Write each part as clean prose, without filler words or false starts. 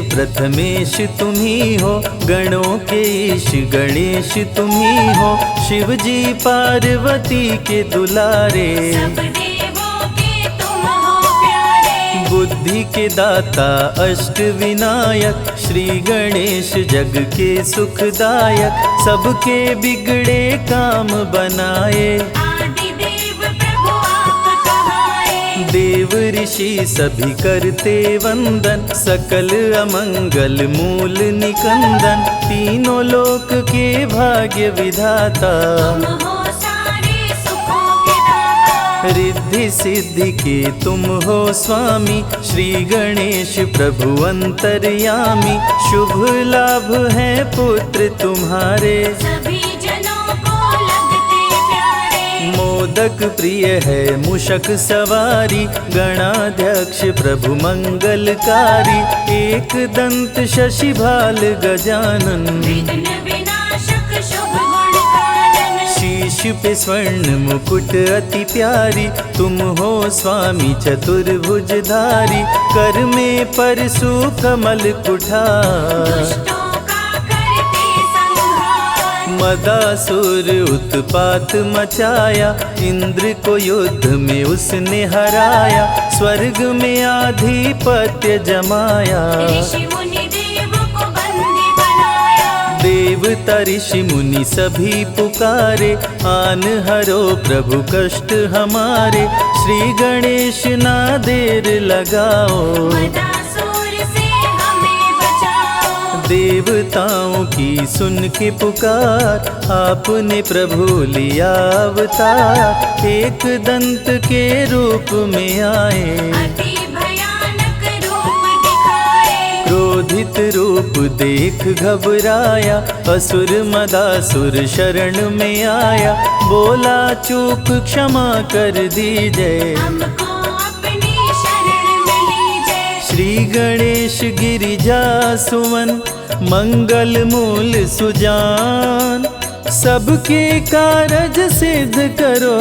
प्रथमेश तुम्ही हो, गणों के ईश गणेश तुम्ही हो। शिव जी पार्वती के दुलारे, सब देवों के तुम हो प्यारे। बुद्धि के दाता अष्ट विनायक, श्री गणेश जग के सुखदायक। सबके बिगड़े काम बनाए, देव ऋषि सभी करते वंदन। सकल अमंगल मूल निकंदन, तीनों लोक के भाग्य विधाता। तुम हो सारे सुखों के दाता, रिद्धि सिद्धि के तुम हो स्वामी। श्री गणेश प्रभु अंतर्यामी, शुभ लाभ है पुत्र तुम्हारे। सभी जनों को लगते प्यारे। मोदक प्रिय है मूषक सवारी, गणाध्यक्ष प्रभु मंगलकारी। एक दंत शशि भाल गजानन, विघ्न विनाशक शुभ गुण कानन। शीश पे स्वर्ण मुकुट अति प्यारी। तुम हो स्वामी चतुर्भुजधारी, कर में परशु कमल कुठार। दुष्टों का करते संहार, मदासुर उत्पात मचाया, इंद्र को युद्ध में उसने हराया। स्वर्ग में आधिपत्य जमाया, ऋषि मुनि देव को बंदी बनाया। देवता ऋषि मुनि सभी पुकारे। आन हरो प्रभु कष्ट हमारे, श्री गणेश ना देर लगाओ। मदासुर से हमें बचाओ, देवताओं की सुन के पुकार, आपने प्रभु लिया अवतार। एक दंत के रूप में आए, अति भयानक रूप दिखाए। क्रोधित रूप देख घबराया, असुर मदासुर शरण में आया। बोला चूक क्षमा कर दीजिए, हमको अपनी शरण में लीजिए। श्री गणेश गिरिजा सुमन, मंगल मूल सुजान। सबके कारज सिद्ध करो,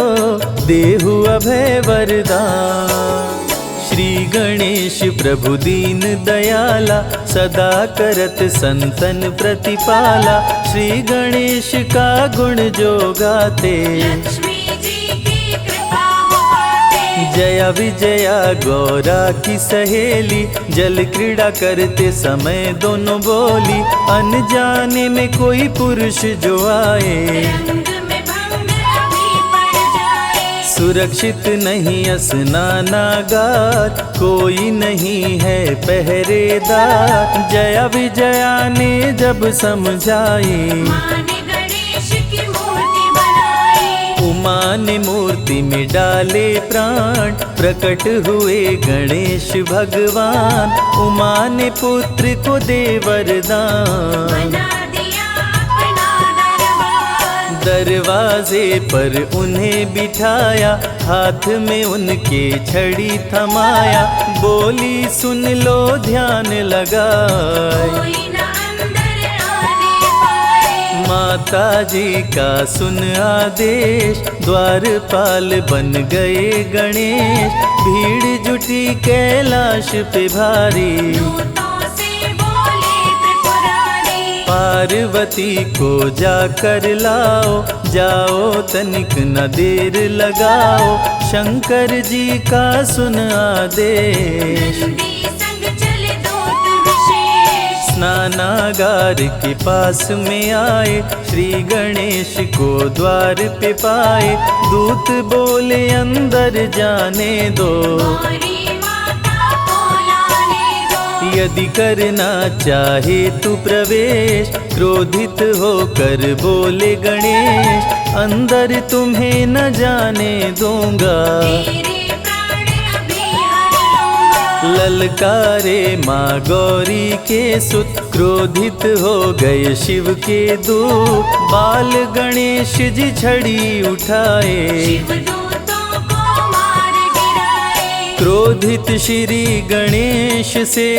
देहु अभय वरदान। श्री गणेश प्रभु दीन दयाला, सदा करत संतन प्रतिपाला। श्री गणेश का गुण जो गाते, लक्ष्मी जी की कृपा हो पाते। जया विजया गौरा की सहेली, जल क्रीड़ा करते समय दोनों बोली। अनजाने में कोई पुरुष जो आए, रंग में भंग अभी पड़ जाए। सुरक्षित नहीं स्नानागार, कोई नहीं है पहरेदार। जया विजया ने जब समझाई, माँ ने गणेश की मूर्ति बनाई। उमा ने मूर्ति में डाले प्राण, प्रकट हुए गणेश भगवान। उमा ने पुत्र को दे वरदान, बना दिया अपना दरबार। दरवाजे पर उन्हें बिठाया, हाथ में उनके छड़ी थमाया। बोली सुन लो ध्यान लगाए, कोई न अंदर आने पाए। माता जी का सुन आदेश, द्वारपाल बन गए गणेश। भीड़ जुटी कैलाश पे भारी, दूतों से बोले त्रिपुरारी। पार्वती को जाकर लाओ, जाओ तनिक न देर लगाओ। शंकर जी का सुन आदेश, नंदी संग चले दूत विशेष। स्नानागार के पास में आए, श्री गणेश को द्वार पे पाए। दूत बोले अंदर जाने दो, गौरी माता को लाने दो। यदि करना चाहे तू प्रवेश। क्रोधित होकर बोले गणेश, अंदर तुम्हें न जाने दूंगा। तेरे प्राण अभी हर लूंगा। ललकारे माँ गौरी के सुत, क्रोधित हो गए शिव के दूत। बाल गणेश जी छड़ी उठाए, शिवदूतों को मार गिराए। क्रोधित श्री गणेश से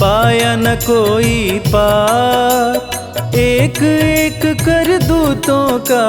पाया न कोई पार। एक एक कर दूतों का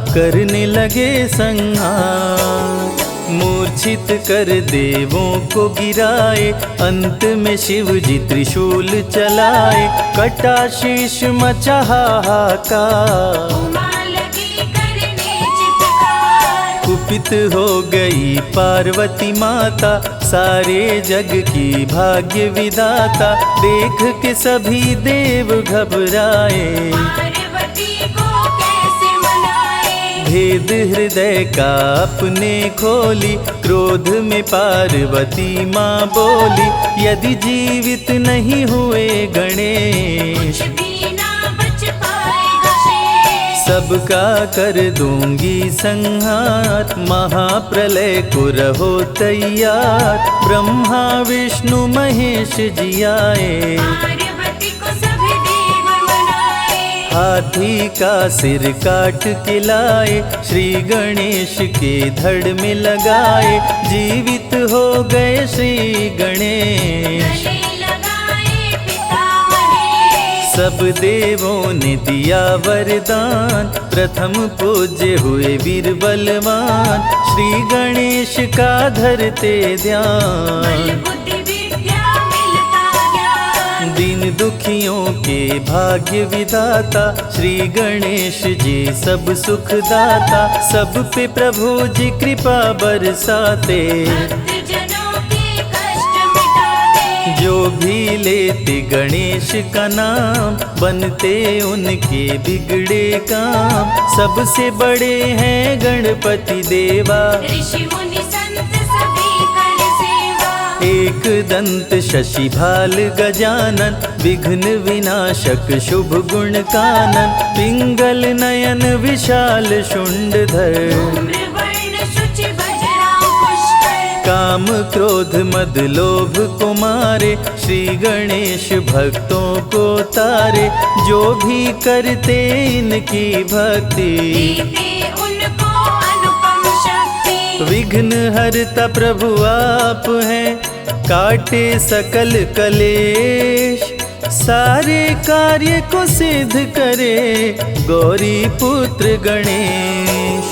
करने लगे संहार। मूर्छित कर देवों को गिराए, अंत में शिव जी त्रिशूल चलाए, कटा शीश मचा हाहाकार। उमा लगी करने चित्कार, कुपित हो गई पार्वती माता, सारे जग की भाग्य विधाता, देख के सभी देव घबराए। पार्वती को कैसे मनाए, भेद हृदय का अपने खोली, क्रोध में पार्वती माँ बोली, यदि जीवित नहीं हुए गणेश, कुछ भी ना बच पाएगा शेष। सबका कर दूंगी संहार, महाप्रलय को रहो तैयार। ब्रह्मा विष्णु महेश जी आए, पार्वती को सभी देव मनाए, हाथी का सिर काट के लाए, श्री गणेश के धड़ में लगाए, जीवित हो गए श्री गणेश। गले लगाए पिता महेश, सब देवों ने दिया वरदान, प्रथम पूज्य हुए वीर बलवान, श्री गणेश का धरते बल ध्यान। बुद्धि विद्या मिलता ज्ञान, दीन दुखियों के भाग्य विधाता, श्री गणेश जी सब सुख दाता, सब पे प्रभु जी कृपा बरसाते, भक्तजनों के कष्ट मिटाते। जो भी लेते गणेश का नाम, बनते उनके बिगड़े काम। सबसे बड़े हैं गणपति देवा, ऋषि मुनि संत सभी कर सेवा, एक दंत शशि भाल गजानन, विघ्न विनाशक शुभ गुण कानन, पिंगल नयन विशाल शुंडधर, धूम्र वर्ण शुचि वज्रांकुश पुष्कर, काम क्रोध मद लोभ को मारे, श्री गणेश भक्तों को तारे। जो भी करते इनकी भक्ति, देते उनको अनुपम शक्ति। विघ्न हरता प्रभु आप हैं, काटे सकल कलेश, सारे कार्य को सिद्ध करे, गौरी पुत्र गणेश।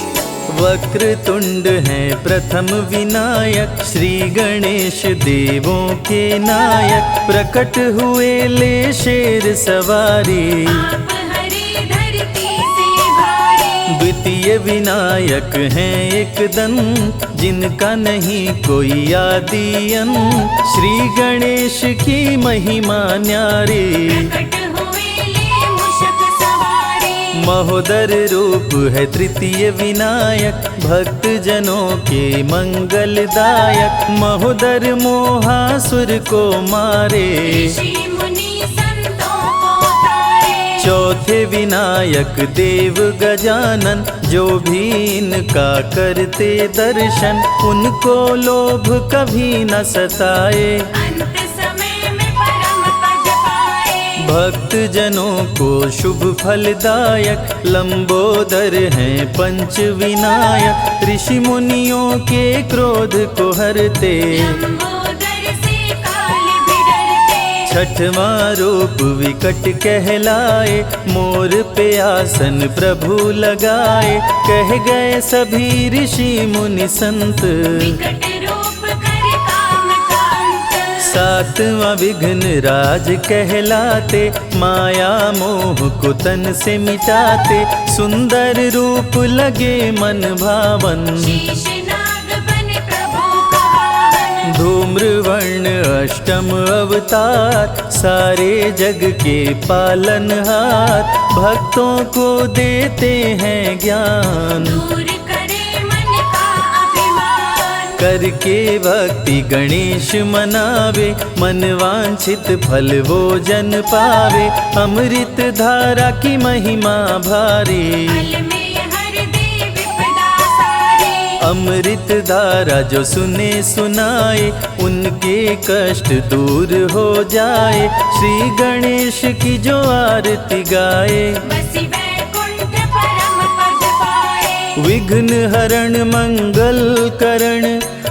वक्र तुंड हैं प्रथम विनायक, श्री गणेश देवों के नायक, प्रकट हुए ले शेर सवारी, आप हरे धरती से भारी। द्वितीय विनायक हैं एक दंत, जिनका नहीं कोई आदि अंत, श्री गणेश की महिमा न्यारी। प्रकट हुए ले मूषक सवारी, महोदर रूप है तृतीय विनायक, भक्त जनों के मंगलदायक, महोदर मोहासुर को मारे, ऋषि मुनि संतों को तारे। चौथे विनायक देव गजानन, जो भी इनका करते दर्शन, उनको लोभ कभी न सताए, अंत समय में परम पद पाए। भक्त जनों को शुभ फलदायक, लंबोदर हैं पंच विनायक, ऋषि मुनियों के क्रोध को हरते, लंबोदर से काल भी डरते। छठवां रूप विकट कहलाए, मोर पे आसन प्रभु लगाए, कह गए सभी ऋषि मुनि संत, विकट रूप कर काम का अंत। सातवां विघ्न राज कहलाते, माया मोह को तन से मिटाते, सुंदर रूप लगे मन भावन, शीश नाग बने प्रभु का वाहन। धूम्र वर्ण अष्टम अवतार, सारे जग के पालनहार, भक्तों को देते हैं ज्ञान, दूर करे मन का अभिमान। करके भक्ति गणेश मनावे, मन वांछित फल वो जन पावे, अमृत धारा की महिमा भारी, फल में हर दे विपदा सारी। अमृत धारा जो सुने सुनाए, उनके कष्ट दूर हो जाए, श्री गणेश की जो आरती गाए, बसी वैकुंठ परम पद पाए। विघ्न हरण मंगल करण,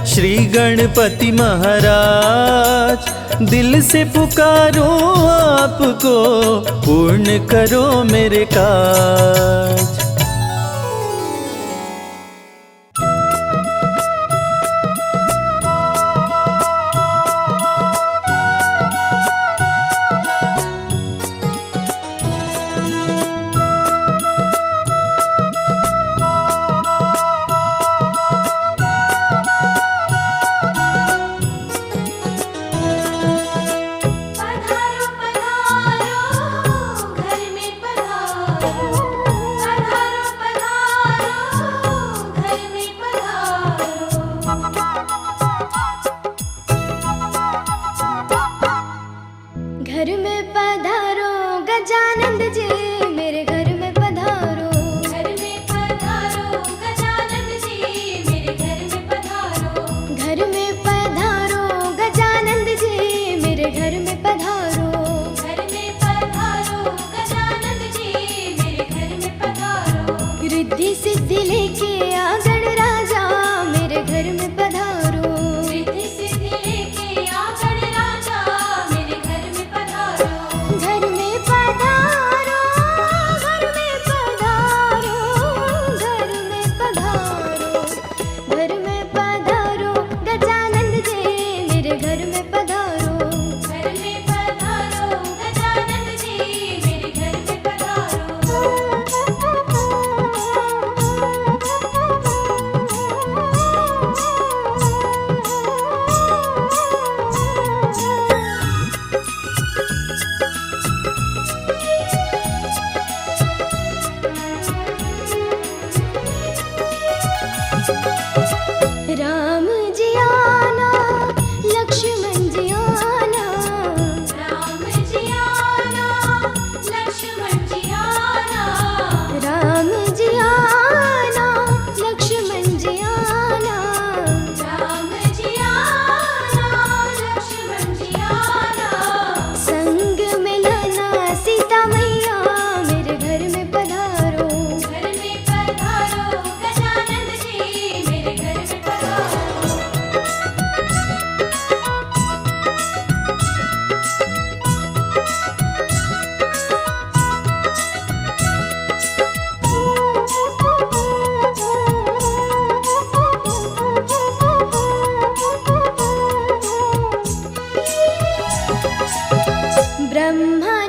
श्री गणपति महाराज, दिल से पुकारो आपको, पूर्ण करो मेरे काज।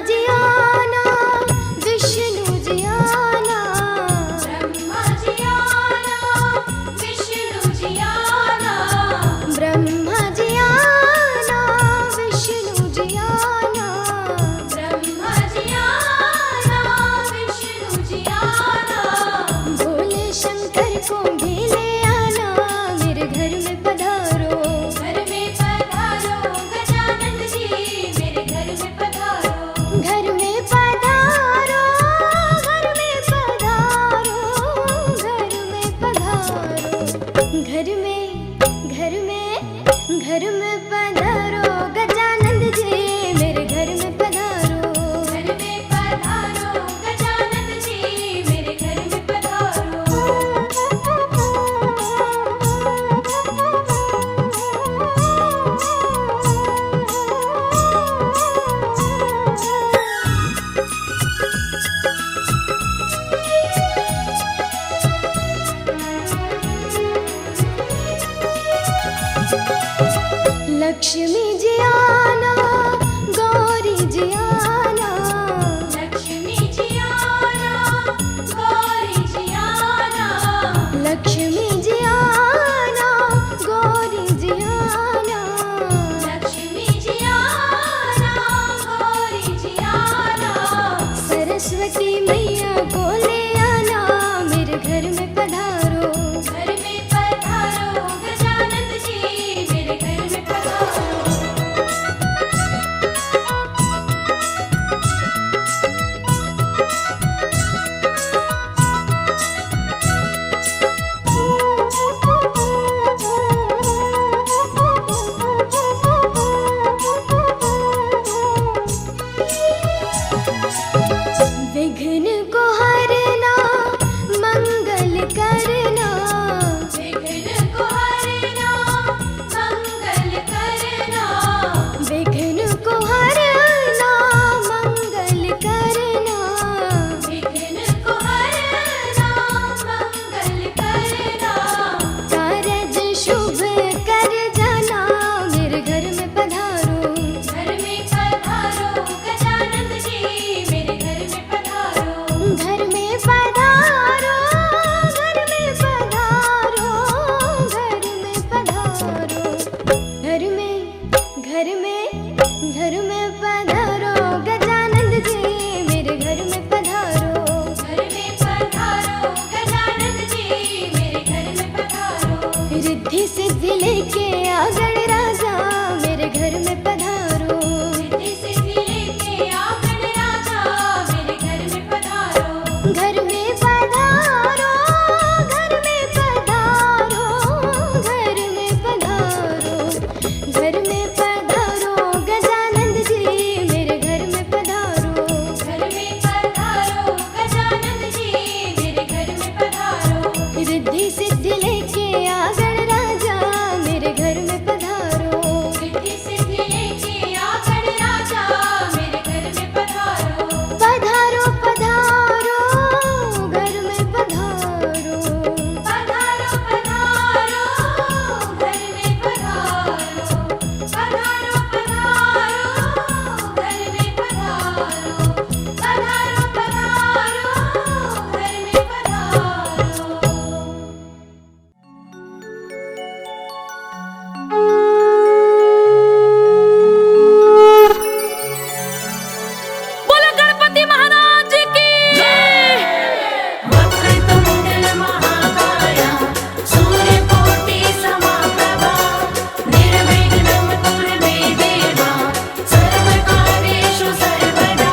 जी आना, विष्णु जी आना, ब्रह्मा जी आना, विष्णु जी आना, ब्रह्मा जी आना, विष्णु जी आना, ब्रह्मा जी आना, विष्णु जी आना। भोले शंकर को भी ले आना, मेरे घर में पधारो, घर में पधारो गजानन जी, मेरे घर में पधारो। घर में पधारो, घर में पधारो, घर में पधारो, घर में पधारो गजानंद जी, मेरे घर में पधारो, घर में पधारो गजानन जी, मेरे घर में पधारो। लक्ष्मी जी आना, गौरी जी आना, लक्ष्मी जी आना, गौरी जी आना, लक्ष्मी जी आना, गौरी जी आना, लक्ष्मी जी आना, गौरी जी आना। सरस्वती मैया को ले आना, मेरे घर में पधारो, घर में पधारो गजानन जी, मेरे घर में पधारो। विघ्न को हरना, मंगल करना, विघ्न को हरना, मंगल करना, विघ्न को हरना, मंगल करना, विघ्न को हरना, मंगल करना। कारज शुभ कर जाना, मेरे घर में पधारो, घर में पधारो गजानन जी, मेरे घर में पधारो। घर में पधारो, घर में पधारो, घर में पधारो, घर में पधारो गजानंद जी, मेरे घर में पधारो, घर में पधारो गजानन जी, मेरे घर में पधारो। रिद्धि सिद्धि लेके आ गणराजा, मेरे घर में पधारो, रिद्धि सिद्धि लेके आ गणराजा, मेरे घर में पधारो। घर में पधारो, घर में पधारो, घर में पधारो, घर में पधारो गजानंद जी, मेरे घर में पधारो, घर में पधारो गजानन जी, मेरे घर में पधारो। रिद्धि सिद्धि लेके आ गणराजा, मेरे घर में पधारो, रिद्धि सिद्धि लेके आ गणराजा, मेरे घर में पधारो। पधारो पधारो, घर में पधारो, पधारो पधारो, घर में पधारो। पधारो पधारो, घर में पधारो। पधारो पधारो, घर में पधारो। बोलो गणपति महाराज की वक्रतुण्ड महाकाय, सूर्यकोटि समप्रभा, निर्विघ्नं कुरु मे देव, सर्वकार्येषु सर्वदा।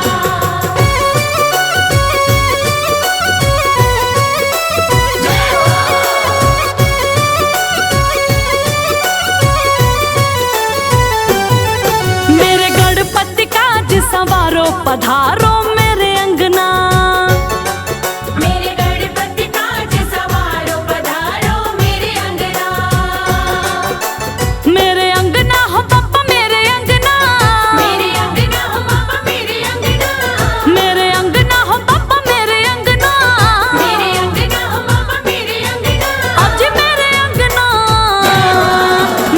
मेरे गणपति काज संवारो, पधारो मेरे अंगना, मेरे गणपति काज सवारो, पधारो मेरे अंगना। मेरे अंगना हो पापा मेरे अंगना, मेरे अंगना हो पापा मेरे अंगना, मेरे अंगना हो पापा मेरे अंगना, मेरे अंगना हो पापा मेरे अंगना। आज मेरे अंगना,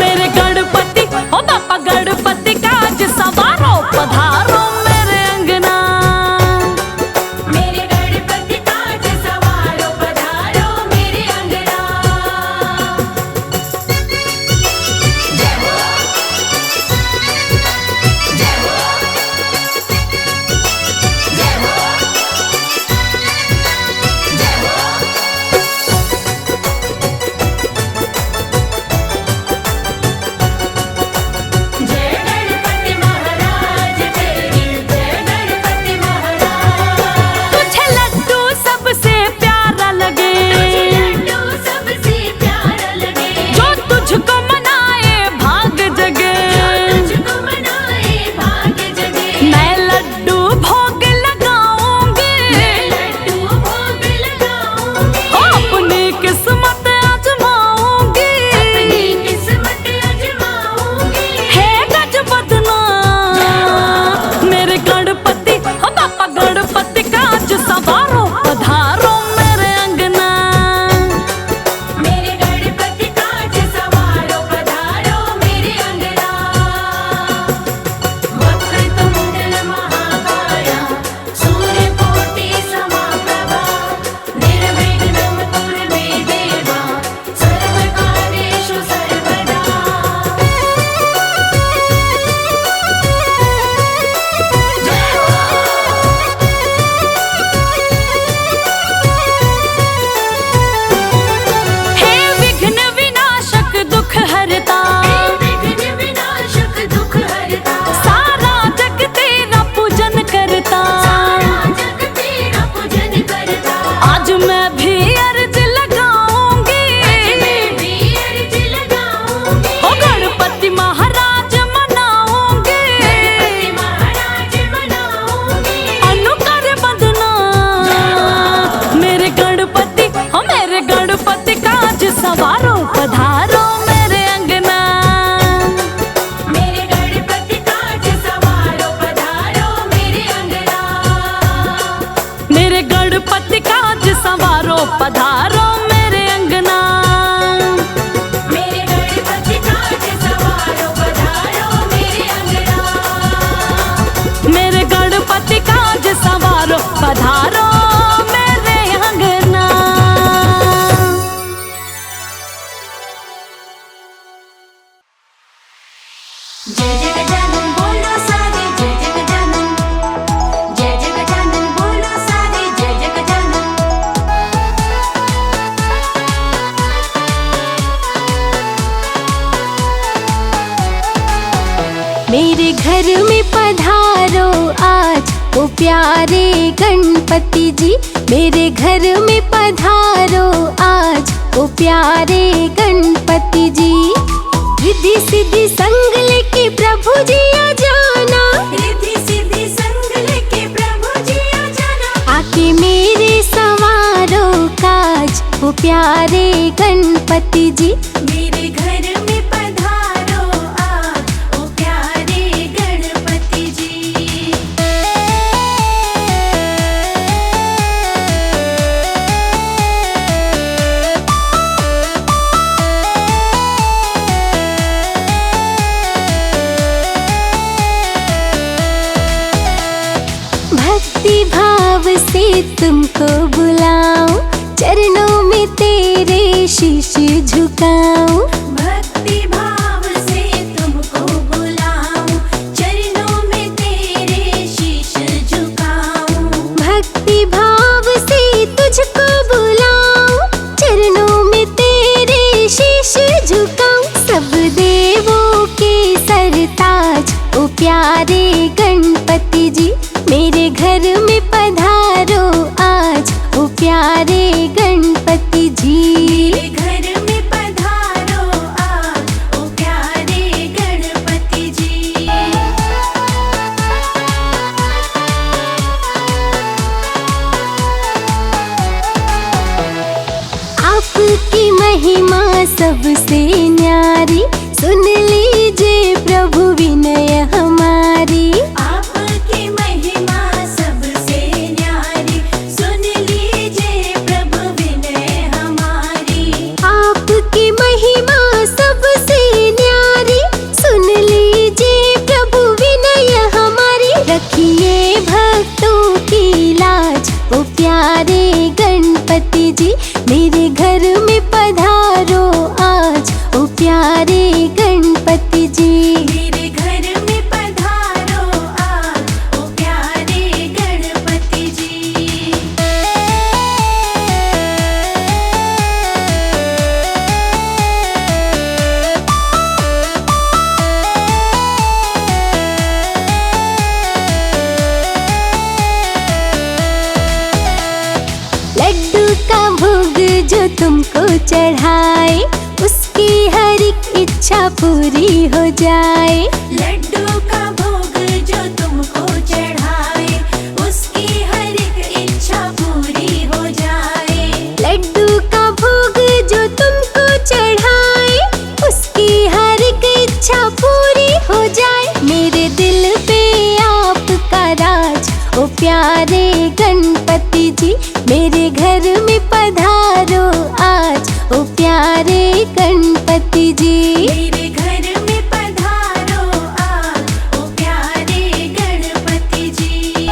मेरे गणपति हो पापा गणपति काज संवारो, पधारो मेरे अंगना। प्यारे गणपति जी मेरे घर में पधारो आज, ओ प्यारे गणपति जी। रिद्धि सिद्धि संग लेके प्रभु जी आ जाना, रिद्धि सिद्धि संग लेके प्रभु जी आ जाना। आके मेरे संवारो काज, ओ प्यारे गणपति जी। मेरे घर में पधारो आज, ओ प्यारे गणपति जी। भक्ति भाव से तुमको बुलाऊं, चरणों में तेरे शीश झुकाऊं। भक्ति भाव से तुमको बुलाऊं, चरणों में तेरे शीश झुकाऊं। भक्ति भाव से तुझको बुलाऊं, चरणों में तेरे शीश झुकाऊं। सब देवों के सरताज, ओ प्यारे गणपति जी मेरे घर में पधारो आज, ओ प्यारे गणपति जी। मेरे घर में पधारो आज, ओ प्यारे गणपति जी। आपकी महिमा सबसे न्यारी, सुन लीजिए प्रभु विनय हमारी। आपकी महिमा सबसे न्यारी, सुन लीजिए प्रभु विनय हमारी। आपकी महिमा सबसे न्यारी, सुन लीजिए प्रभु विनय हमारी। रखिए भक्तों की लाज, ओ प्यारे गणपति जी मेरे घर में पधारो आज, ओ प्यारे गणपति जी। मेरे घर में पधारो आज, ओ प्यारे गणपति जी। लड्डू का भोग जो तुमको चढ़ाए, उसकी हर एक इच्छा पूरी हो जाए। लड्डू का भोग जो तुमको चढ़ाए, उसकी हर एक इच्छा पूरी हो जाए। लड्डू का भोग जो तुमको चढ़ाए, उसकी हर एक इच्छा पूरी हो जाए। मेरे दिल पे आपका राज, ओ प्यारे गणपति जी मेरे घर में पधारो आज, ओ प्यारे गणपति जी। मेरे घर में पधारो आज, ओ प्यारे गणपति जी।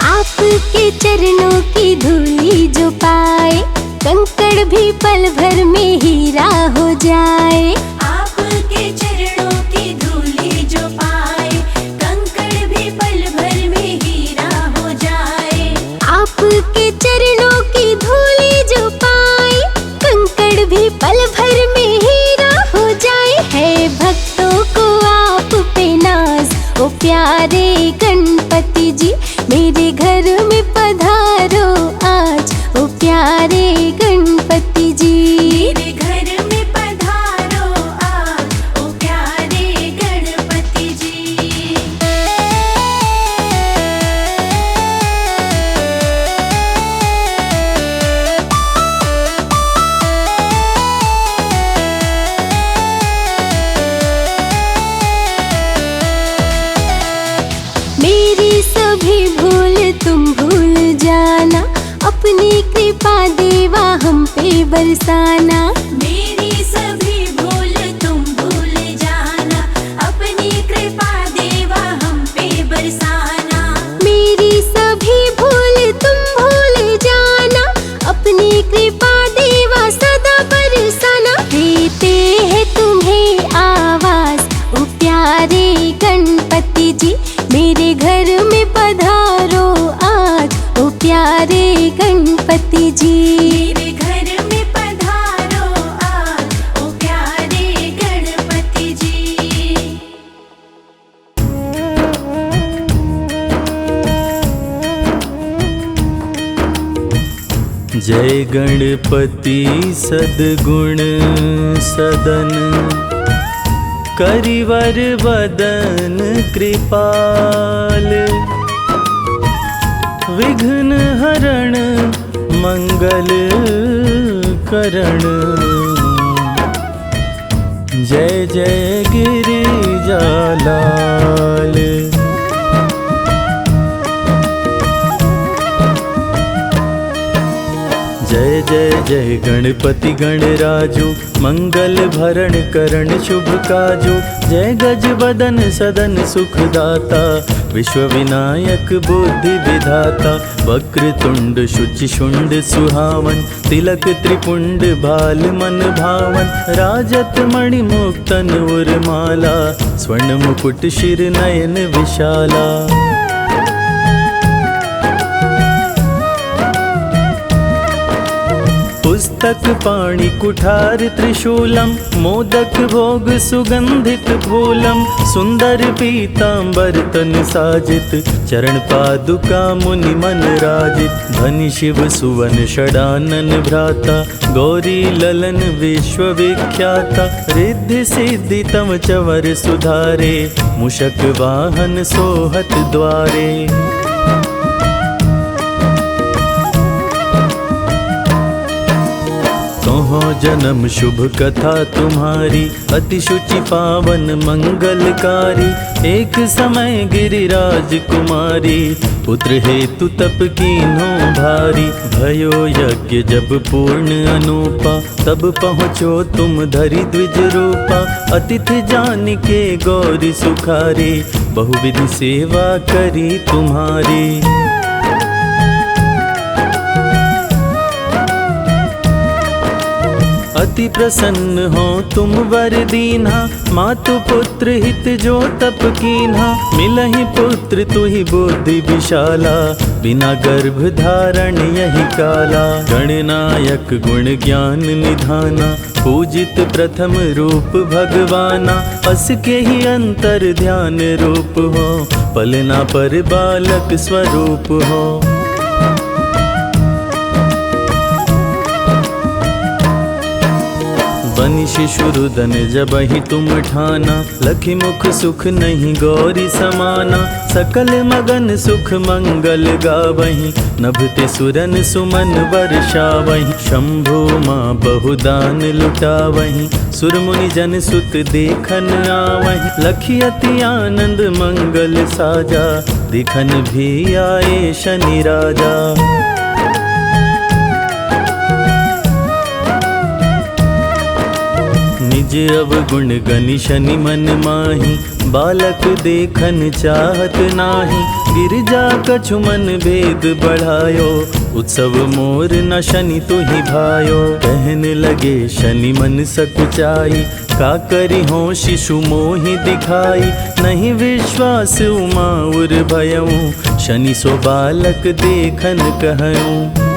आपके चरणों की धूली जो पाए, कंकड़ भी पल भर में हीरा हो जाए। आपके चरणों की धूली जो पाए, कंकड़ भी पल भर में हीरा हो जाए। आपके चरणों की धूली जो पाए, कंकड़ भी पल भर में हीरा हो जाए। है भक्तों को आप पे नाज, ओ प्यारे गणपति जी मेरे घर में पधारो आज, ओ प्यारे गणपति जी। मेरे घर में पधारो आज, ओ प्यारे गणपति जी। मेरी सभी भूल तुम भूल जाना, अपनी कृपा देवा हम पे बरसाना। मेरी सभी भूल तुम भूल जाना, अपनी कृपा देवा हम पे बरसाना। मेरी सभी भूल तुम भूल जाना, अपनी कृपा देवा सदा बरसाना। देते हैं तुम्हें आवाज, ओ प्यारे गणपति जी मेरे घर में पधारो आज, ओ प्यारे गणपति जी। मेरे घर में पधारो जय गणपति सद्गुण सदन, करिवर वदन कृपाल, विघ्न हरण मंगल करण। जय जय गिरिजालाल। जय जय जय गणपति गणराजो, मंगल भरण करण शुभ काजो। जय गज बदन सदन सुखदाता, विश्व विनायक बुद्धि विधाता। वक्रतुंड शुचि शुंड सुहावन, तिलक त्रिपुंड भाल मन भावन। राजत मणि मुक्तन उर्माला, स्वर्ण मुकुट शिर नयन विशाला। पुस्तक पाणि कुठार त्रिशूलम, मोदक भोग सुगंधित फूलम। सुंदर पीतांबर तन साजित, चरण पादुका मुनि मन राजित। धनि शिव सुवन षडानन भ्राता, गौरी ललन विश्व विख्याता। रिद्धि सिद्धि तम चवर सुधारे, मूषक वाहन सोहत द्वारे। जन्म शुभ कथा तुम्हारी, अति शुचि पावन मंगलकारी। एक समय गिरिराज कुमारी, पुत्र हेतु तप कीन्हो भारी। भयो यज्ञ जब पूर्ण अनूपा, तब पहुँचो तुम धरि द्विज रूपा। अतिथि जान के गौरी सुखारी, बहुविधि सेवा करी तुम्हारी। अति प्रसन्न हो तुम वर दीन्हा, मातु पुत्र हित जो तप कीन्हा। मिलहि पुत्र तुहि बुद्धि विशाला, बिना गर्भ धारण यही काला। गणनायक गुण ज्ञान निधाना, पूजित प्रथम रूप भगवाना। अस के ही अंतर ध्यान रूप हो, पलना पर बालक स्वरूप हो। बनि शिशुरुदन जबहि तुम ठाना, लखि मुख सुख नहीं गौरी समाना। सकल मगन सुख मंगल गावहीं, नभते सुरन सुमन वर्षावहीं। शंभु माँ बहुदान लुटावहीं, सुर मुनि जन सुत देखन आवहीं। लखि अति आनंद मंगल साजा, दिखन भी आए शनि राजा। निज अवगुण गनि शनि मन माही, बालक देखन चाहत नाही। गिरिजा कछु मन भेद बढ़ायो, उत्सव मोर न शनि तुहि भायो। कहन लगे शनि मन सकुचाई, का करि हो शिशु मोहि दिखाई। नहीं विश्वास उमा उर भयऊ, शनि सो बालक देखन कहऊँ।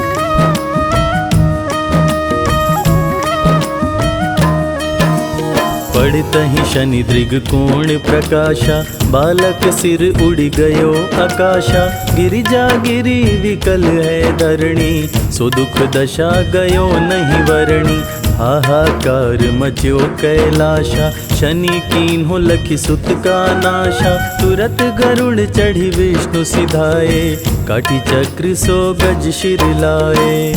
पड़तहि शनि दृग कोण प्रकाशा, बालक सिर उड़ गयो आकाशा। गिरिजा गिरी विकल है धरणी, सो दुख दशा गयो नहीं वरणी। हाहाकार मच्यो कैलाशा, शनि कीन्हो लखि सुत का नाशा। तुरत गरुड़ चढ़ी विष्णु सिधाए, काटी चक्र सो गज शिर लाए।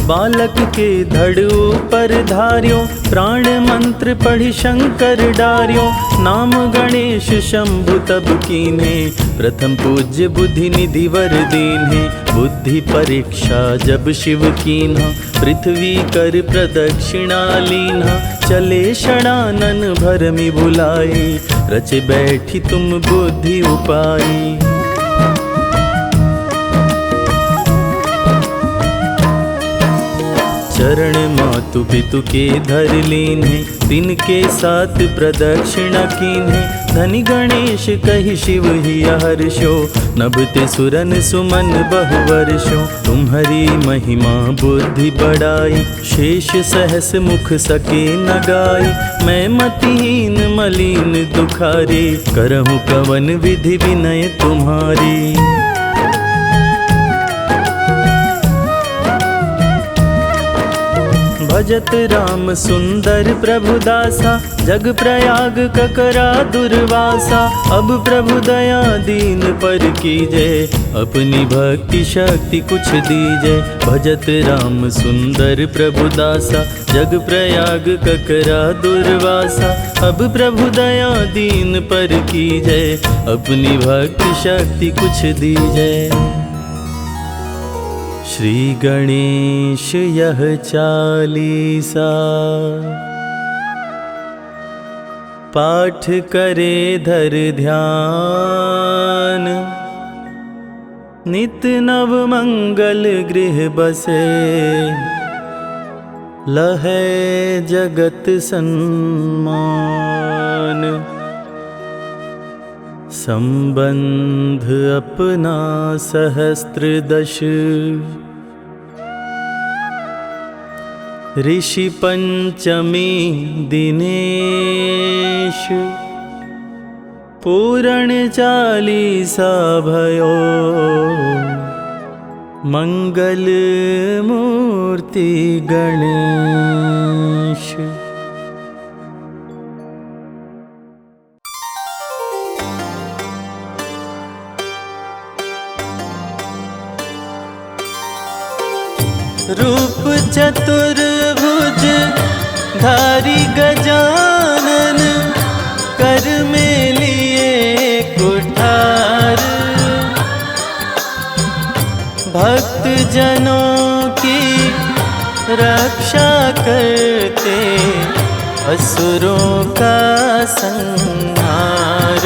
बालक के धड़ ऊपर धार्यो, प्राण मंत्र पढ़ि शंकर डार्यो। नाम गणेश शंभु तब कीन्हे, प्रथम पूज्य बुद्धि निधि वर दीन्हे। बुद्धि परीक्षा जब शिव कीन्हा, पृथ्वी कर प्रदक्षिणा लीन्हा। चले षडानन भरमि बुलाई, रचे बैठी तुम बुद्धि उपाई। चरण मातु पितु के धर लीन्हे, तिनके साथ प्रदक्षिणा कीन्हे। धनि गणेश कहि शिव ही हर्षो, नभते सुरन सुमन बहु वर्षो। तुम्हारी महिमा बुद्धि बढ़ाई, शेष सहस मुख सके न गाई। मैं मतिहीन मलिन दुखारे, करहूँ कवन विधि विनय तुम्हारी। भजत राम सुंदर प्रभु दासा, जग प्रयाग ककरा दुर्वासा। अब प्रभु दया दीन पर कीजे, अपनी भक्ति शक्ति कुछ दीजे। भजत राम सुंदर प्रभु दासा, जग प्रयाग ककरा दुर्वासा। अब प्रभु दया दीन पर कीजे, अपनी भक्ति शक्ति कुछ दीजे। श्री गणेश यह चालीसा, पाठ करे धर ध्यान। नित नव मंगल गृह बसे, लहै जगत सन्मान। संबंध अपना सहस्त्र दश, ऋषि पंचमी दिनेश। पूर्ण चालीसा भयो, मंगल मूर्ति गणेश। रूप चतुर्भुज धारी गजानन, कर में लिए कुठार। भक्त जनों की रक्षा करते, असुरों का संहार।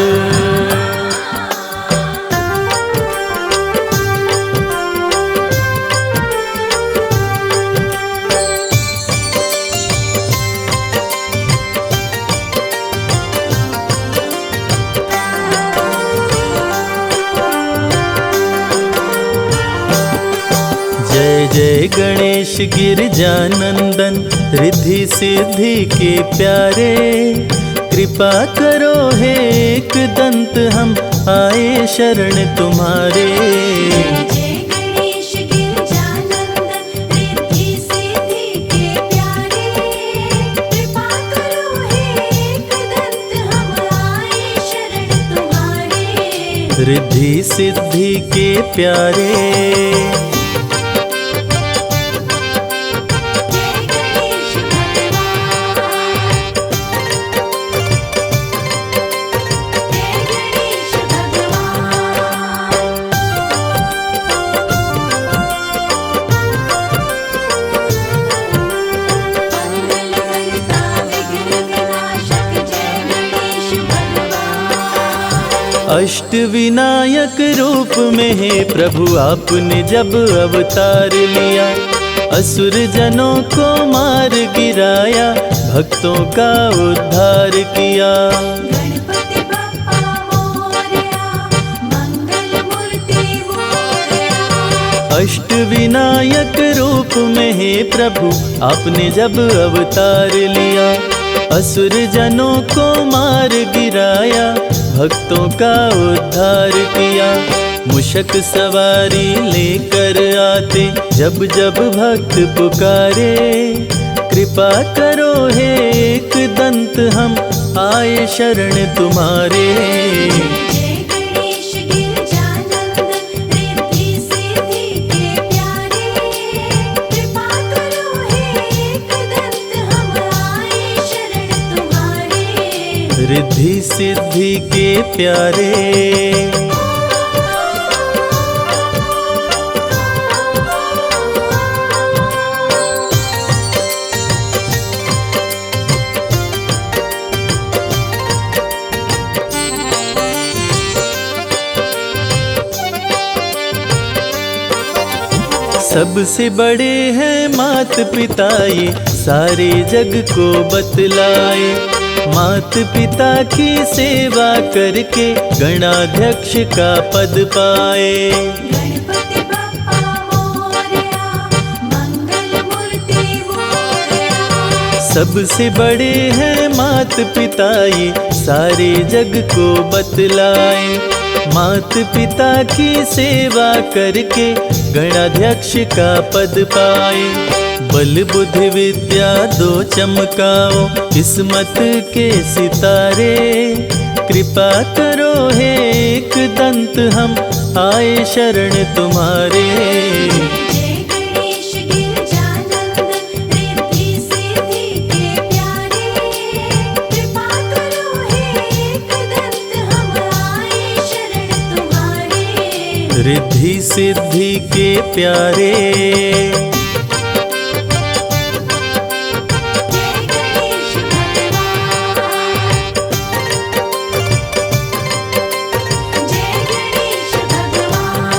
जय जय गणेश गिरजानंदन, रिद्धि सिद्धि के प्यारे। कृपा करो हे एक दंत, हम आए शरण तुम्हारे। जय गणेश गिरजानंदन, रिद्धि सिद्धि के प्यारे। कृपा करो हे एकदंत, हम आए शरण तुम्हारे। रिद्धि सिद्धि के प्यारे। अष्ट विनायक रूप में है प्रभु आपने जब अवतार लिया। असुर जनों को मार गिराया, भक्तों का उद्धार किया। गणपति बप्पा मोरया, मंगल मूर्ति मोरया। अष्ट विनायक रूप में है प्रभु आपने जब अवतार लिया। असुर जनों को मार गिराया, भक्तों का उद्धार किया। मूषक सवारी लेकर आते, जब जब भक्त पुकारे। कृपा करो हे एक दंत, हम आए शरण तुम्हारे। जय गणेश गिरजानंदन, रिद्धि सिद्धि के प्यारे। कृपा करो हे एकदंत, हम आए शरण तुम्हारे। रिद्धि सिद्धि के प्यारे। सबसे बड़े हैं मात पिता, ये सारे जग को बतलाए। मात पिता की सेवा करके गणाध्यक्ष का पद पाए। गणपति बप्पा मोरया, मंगल मूर्ति मोरया। सबसे बड़े हैं मात पिता, ये सारे जग को बतलाए। मात पिता की सेवा करके गणाध्यक्ष का पद पाए। बल बुद्धि विद्या दो चमकाओ, किस्मत के सितारे। कृपा करो हे एक दंत, हम आए शरण तुम्हारे। जय गणेश गिरजानंद, रिद्धि सिद्धि के प्यारे। कृपा करो हे एक दंत, हम आए शरण तुम्हारे। रिद्धि सिद्धि के प्यारे। जय गणेश भगवान, जय गणेश भगवान।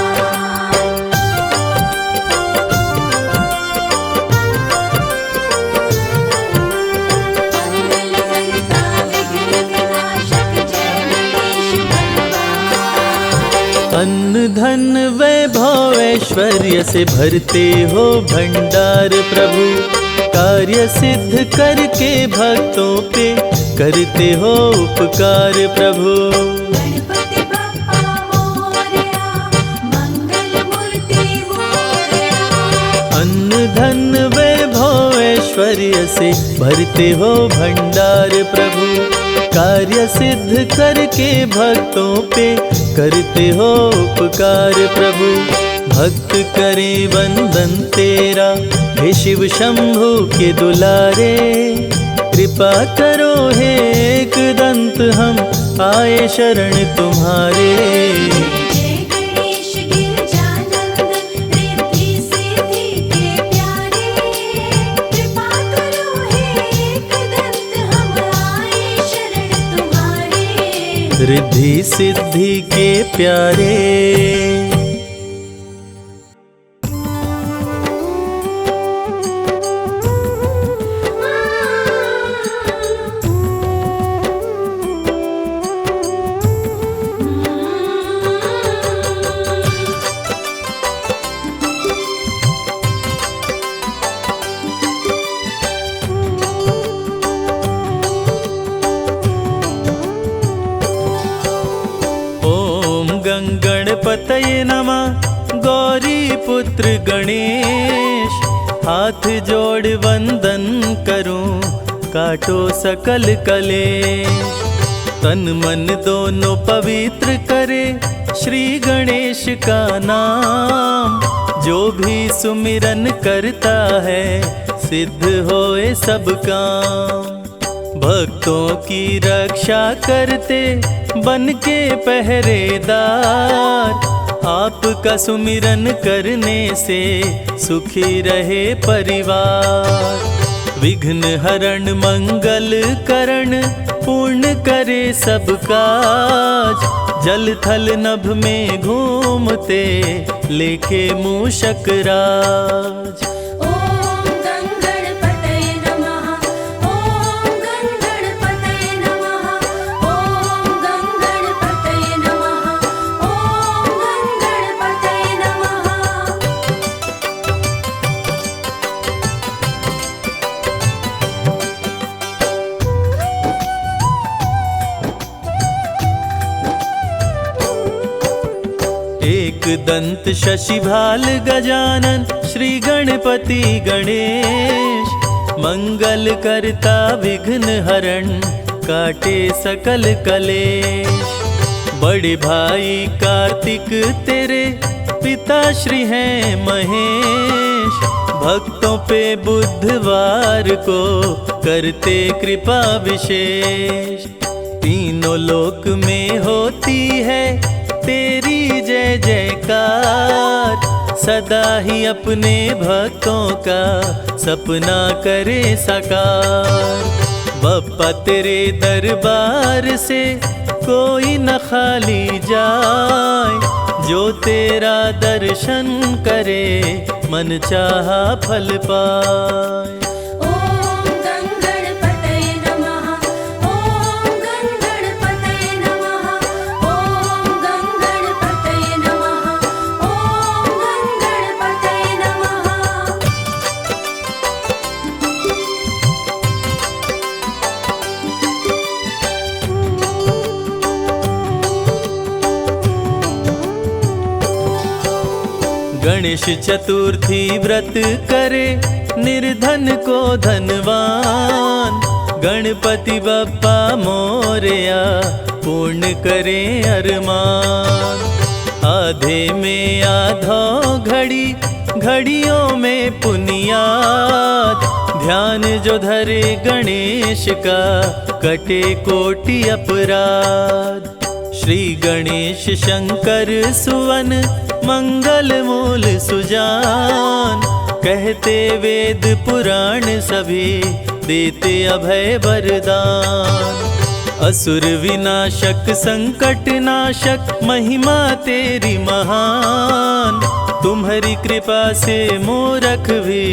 मंगलकर्ता विघ्न विनाशक, जय गणेश भगवान। अन्न धन वैभव ऐश्वर्य से भरते हो भंडार प्रभु। कार्य सिद्ध करके भक्तों पे करते हो उपकार प्रभु। गणपति बप्पा मोरया, मंगल मूर्ति मोरया। अन्न धन वैभव ऐश्वर्य से भरते हो भंडार प्रभु। कार्य सिद्ध करके भक्तों पे करते हो उपकार प्रभु। भक्त करे वंदन तेरा, हे शिव शंभु के दुलारे। कृपा करो हे एक दंत, हम आए शरण तुम्हारे। जय गणेश गिरजानंद, रिद्धि सिद्धि के प्यारे। कृपा करो हे एक दंत, हम आए शरण तुम्हारे। रिद्धि सिद्धि के प्यारे। गणपतये नमः। गौरी पुत्र गणेश, हाथ जोड़ वंदन करूं, काटो सकल कलेश। तन मन दोनों पवित्र करे श्री गणेश का नाम। जो भी सुमिरन करता है सिद्ध होए सब काम। भक्तों की रक्षा करते बन के पहरेदार। आपका सुमिरन करने से सुखी रहे परिवार। विघ्न हरण मंगल करण, पूर्ण करे सब काज। जल थल नभ में घूमते लेके मूषक राज। ओम गणपतये नमः, ओम गणपतये नमः, ओम गणपतये नमः, ओम गणपतये नमः। एक दंत शशिभाल गजानन, श्री गणपति गणेश। मंगल करता विघ्न हरण, काटे सकल कलेश। बड़े भाई कार्तिक तेरे पिता श्री हैं महेश। भक्तों पे बुधवार को करते कृपा विशेष। तीनों लोक में होती है तेरी जय जयकार। सदा ही अपने भक्तों का सपना करे साकार। बप्पा तेरे दरबार से कोई न खाली जाए। जो तेरा दर्शन करे मन चाहा फल पाए। ॐ गङ्गणपतये नमः। ॐ गङ्गणपतये नमः। ॐ गङ्गणपतये नमः। ॐ गङ्गणपतये नमः। गणेश चतुर्थी व्रत करे निर्धन को धनवान। गणपति बप्पा मोरया पूर्ण करे अरमान। आधे में आधो घड़ी घड़ियों में पुनियाद। ध्यान जो धरे गणेश का कटे कोटि अपराध। श्री गणेश शंकर सुवन मंगल मूल सुजान। कहते वेद पुराण सभी देते अभय वरदान। असुर विनाशक संकट नाशक महिमा तेरी महान। तुम्हारी कृपा से मूर्ख भी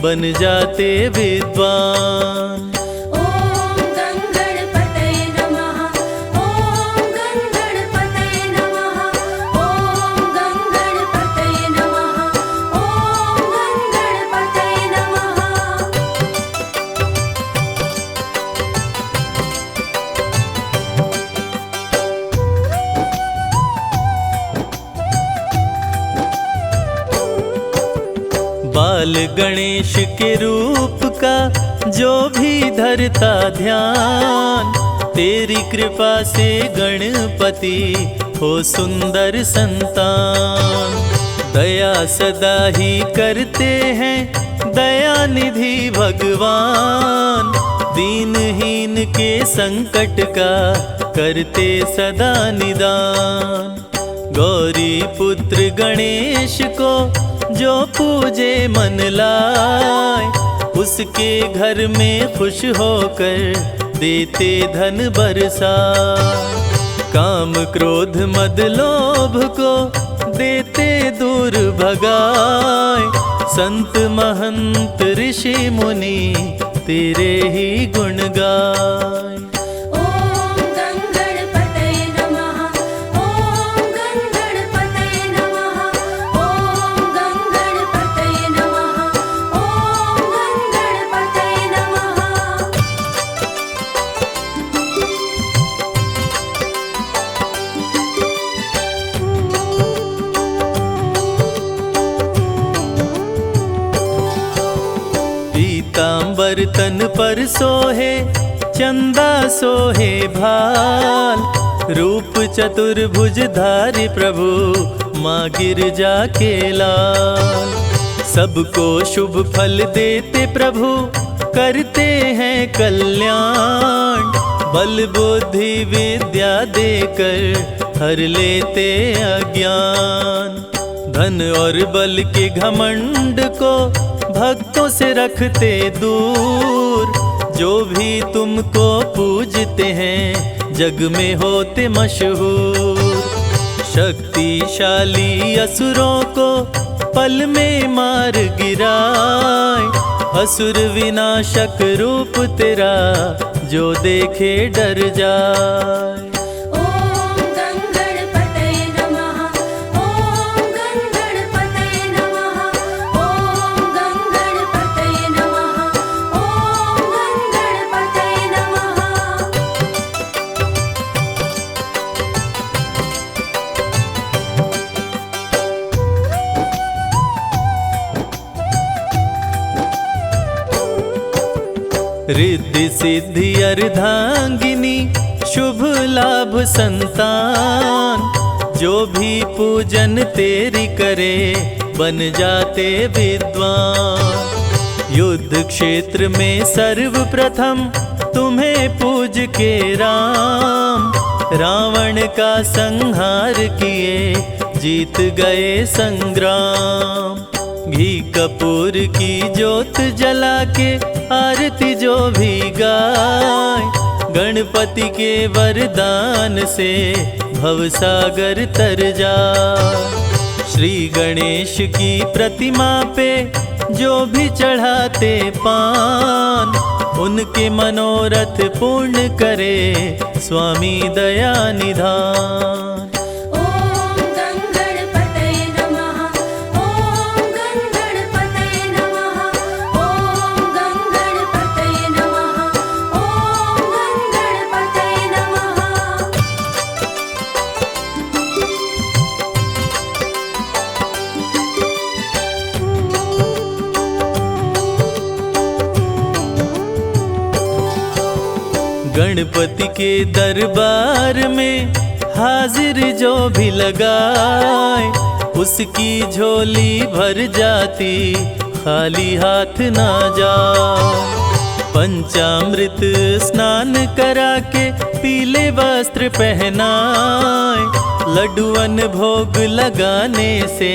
बन जाते विद्वान। ॐ गङ्गणपतये नमः। ॐ गङ्गणपतये नमः। ॐ गङ्गणपतये नमः। ॐ गङ्गणपतये नमः। बाल गणेश के रूप का जो भी धरता ध्यान। तेरी कृपा से गणपति हो सुंदर संतान। दया सदा ही करते हैं दया निधि भगवान। दीनहीन के संकट का करते सदा निदान। गौरी पुत्र गणेश को जो पूजे मन लाए। उसके घर में खुश होकर देते धन बरसाए। काम क्रोध मद लोभ को देते दूर भगाए। संत महंत ऋषि मुनि तेरे ही गुण गाए। ॐ गङ्गणपतये नमः। ॐ गङ्गणपतये नमः। ॐ गङ्गणपतये नमः। ॐ गङ्गणपतये नमः। पीतांबर तन पर सोहे चंदा सोहे भाल। रूप चतुर्भुज धारी प्रभु माँ गिरजा के लाल। सबको शुभ फल देते प्रभु करते हैं कल्याण। बल बुद्धि विद्या देकर हर लेते अज्ञान। धन और बल के घमंड को भक्तों से रखते दूर। जो भी तुमको पूजते हैं जग में होते मशहूर। शक्तिशाली असुरों को पल में मार गिराए। असुर विनाशक रूप तेरा जो देखे डर जाए। ॐ गङ्गणपतये नमः। ॐ गङ्गणपतये नमः। ॐ गङ्गणपतये नमः। ॐ गङ्गणपतये नमः। रिद्धि सिद्धि अर्धांगिनी शुभ लाभ संतान। जो भी पूजन तेरी करे बन जाते विद्वान। युद्ध क्षेत्र में सर्वप्रथम तुम्हें पूज के राम। रावण का संहार किए जीत गए संग्राम। घी कपूर की ज्योत जला के आरती जो भी गाय। गणपति के वरदान से भवसागर तर जाए। श्री गणेश की प्रतिमा पे जो भी चढ़ाते पान, उनके मनोरथ पूर्ण करे स्वामी दया निधान। ॐ गङ्गणपतये नमः, ॐ गङ्गणपतये नमः, ॐ गङ्गणपतये नमः, ॐ गङ्गणपतये नमः। गणपति के दरबार में हाजिर जो भी लगाए, उसकी झोली भर जाती खाली हाथ ना जाए। पंचामृत स्नान करा के पीले वस्त्र पहनाए, लड्डुअन भोग लगाने से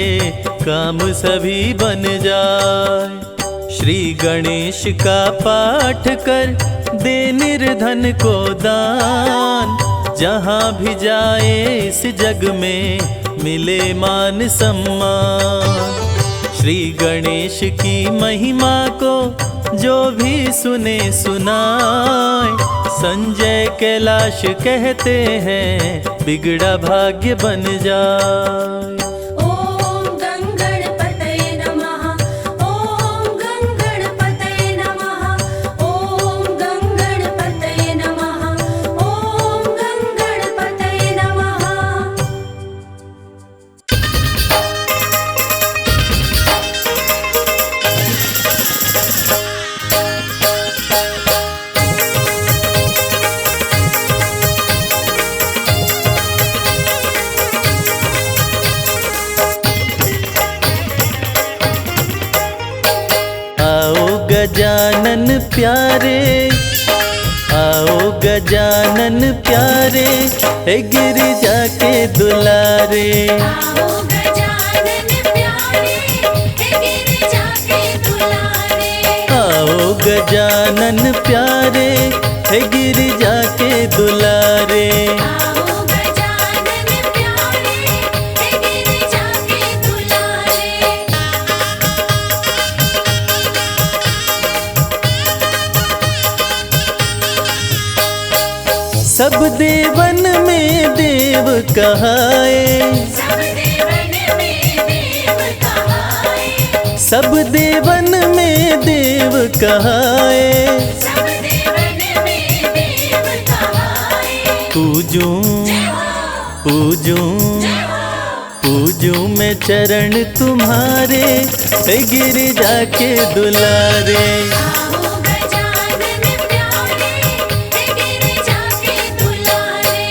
काम सभी बन जाए। श्री गणेश का पाठ कर दे निर्धन को दान, जहाँ भी जाए इस जग में मिले मान सम्मान। श्री गणेश की महिमा को जो भी सुने सुनाए, संजय कैलाश कहते हैं बिगड़ा भाग्य बन जाए। ॐ गङ्गणपतये नमः, ॐ गङ्गणपतये नमः, ॐ गङ्गणपतये नमः, ॐ गङ्गणपतये नमः। आओ गजानन प्यारे, आओ गजानन प्यारे, हे गिरिजा के दुलारे। आओ गजानन प्यारे, हे गिरिजा के दुलारे। आओ गजानन प्यारे, हे गिरिजा के दुलारे। आओ गजानन प्यारे, हे गिरिजा के दुलारे। सब देवन में देव कहाए, सब देवन में देव कहाए, सब देवन में देव कहाए। सब देवन में देव कहाए। पूजूं पूजूं पूजूं मैं चरण तुम्हारे, हे गिरिजा के दुलारे। आओ गजानन प्यारे, हे गिरिजा के दुलारे।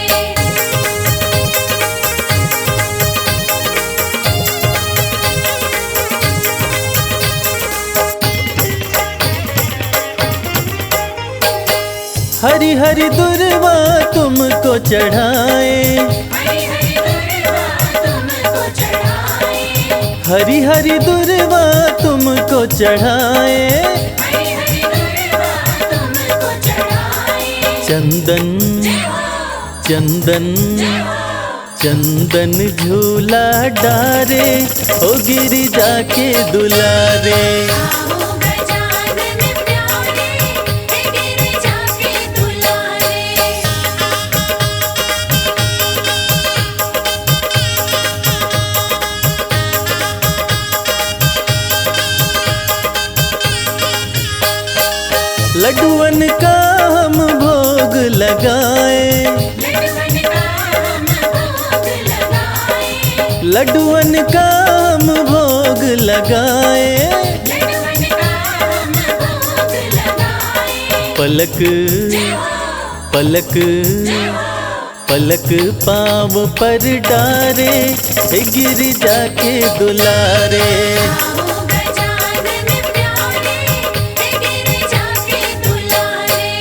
हरि हरि दुर्वा तुमको चढ़ाए, हरि हरि दुर्वा तुमको चढ़ाए, हरि हरि दुर्वा तुमको चढ़ाए। हरि हरि दुर्वा तुमको चढ़ाए। चंदन चंदन चंदन झूला डारे, ओ गिरिजा के दुलारे। आओ गजानन प्यारे, हे गिरिजा के दुलारे। लड्डुअन का हम भोग लगाए, लड्डुअन का हम भोग लगाए, लड्डुअन का हम भोग लगाए। लड्डुअन का हम भोग लगाए। पलक पलक पलक पाँव पर डारे, हे गिरिजा के दुलारे। आओ गजानन प्यारे, हे गिरिजा के दुलारे।